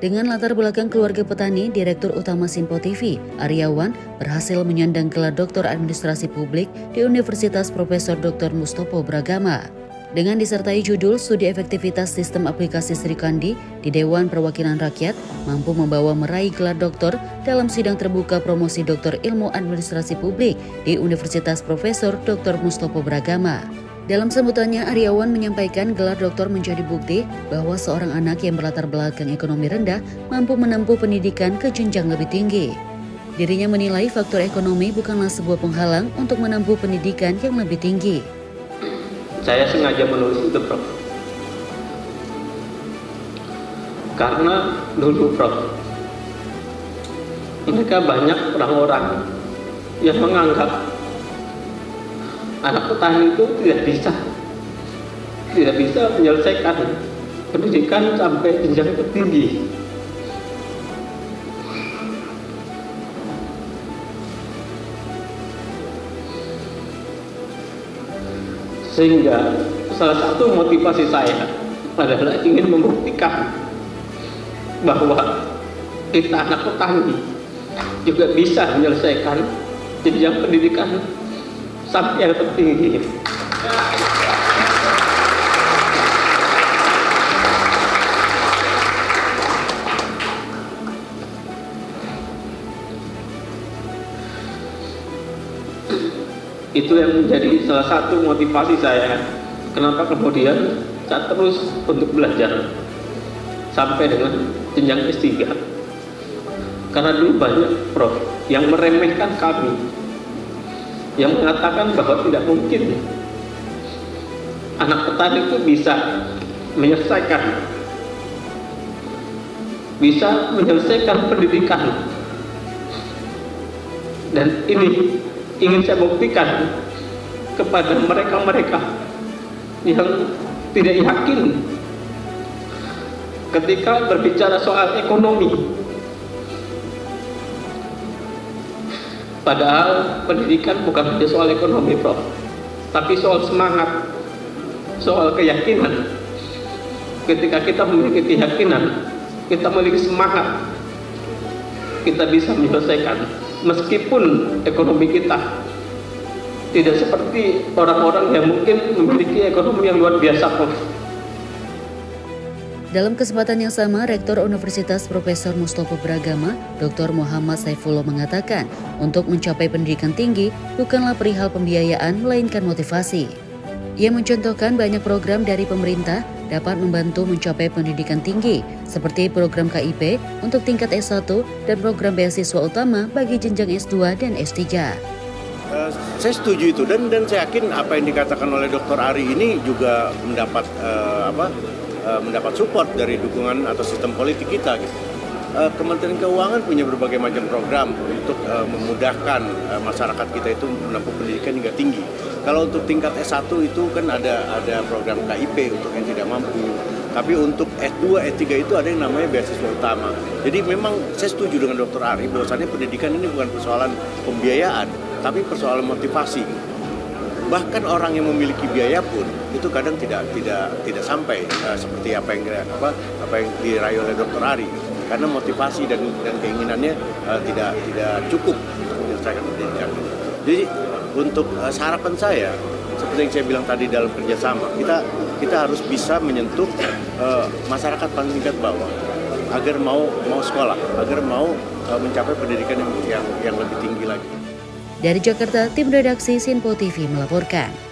Dengan latar belakang keluarga petani, Direktur Utama Sinpo TV, Aryawan, berhasil menyandang gelar Doktor Administrasi Publik di Universitas Profesor Dr. Mustopo Bragama. Dengan disertai judul Studi Efektivitas Sistem Aplikasi Sri Kandi di Dewan Perwakilan Rakyat, mampu membawa meraih gelar doktor dalam sidang terbuka promosi Doktor Ilmu Administrasi Publik di Universitas Profesor Dr. Mustopo Bragama. Dalam sambutannya, Aryawan menyampaikan gelar doktor menjadi bukti bahwa seorang anak yang berlatar belakang ekonomi rendah mampu menempuh pendidikan ke jenjang lebih tinggi. Dirinya menilai faktor ekonomi bukanlah sebuah penghalang untuk menempuh pendidikan yang lebih tinggi. Saya sengaja menulis itu, Prof. Karena dulu, Prof, mereka banyak orang-orang yang menganggap anak petani itu tidak bisa menyelesaikan pendidikan sampai jenjang tertinggi. Sehingga salah satu motivasi saya adalah ingin membuktikan bahwa kita anak petani juga bisa menyelesaikan jenjang pendidikan sampai yang tertinggi. Itu yang menjadi salah satu motivasi saya. Kenapa kemudian saya terus untuk belajar sampai dengan jenjang S3. Karena dulu banyak, Prof, yang meremehkan kami, yang mengatakan bahwa tidak mungkin anak petani itu bisa menyelesaikan pendidikan. Dan ini ingin saya buktikan kepada mereka-mereka yang tidak yakin ketika berbicara soal ekonomi. Padahal pendidikan bukan hanya soal ekonomi, Prof, tapi soal semangat, soal keyakinan. Ketika kita memiliki keyakinan, kita memiliki semangat, kita bisa menyelesaikan. Meskipun ekonomi kita tidak seperti orang-orang yang mungkin memiliki ekonomi yang luar biasa, Prof. Dalam kesempatan yang sama, Rektor Universitas Profesor Mustopo Bragama, Dr. Muhammad Saifullah mengatakan, untuk mencapai pendidikan tinggi bukanlah perihal pembiayaan, melainkan motivasi. Ia mencontohkan banyak program dari pemerintah dapat membantu mencapai pendidikan tinggi, seperti program KIP untuk tingkat S1 dan program beasiswa utama bagi jenjang S2 dan S3. Saya setuju itu dan saya yakin apa yang dikatakan oleh Dr. Ari ini juga mendapat support dari dukungan atau sistem politik kita. Gitu. Kementerian Keuangan punya berbagai macam program untuk memudahkan masyarakat kita itu menempuh pendidikan hingga tinggi. Kalau untuk tingkat S1 itu kan ada program KIP untuk yang tidak mampu. Tapi untuk S2, S3 itu ada yang namanya beasiswa utama. Jadi memang saya setuju dengan Dr. Ari bahwasannya pendidikan ini bukan persoalan pembiayaan, tapi persoalan motivasi. Bahkan orang yang memiliki biaya pun itu kadang tidak sampai seperti apa yang diraih oleh Dr. Ari. Karena motivasi dan keinginannya tidak cukup untuk menyelesaikan pendidikan. Jadi untuk harapan saya, seperti yang saya bilang tadi dalam kerjasama, kita harus bisa menyentuh masyarakat paling tingkat bawah agar mau sekolah, agar mau mencapai pendidikan yang lebih tinggi lagi. Dari Jakarta, tim redaksi Sinpo TV melaporkan.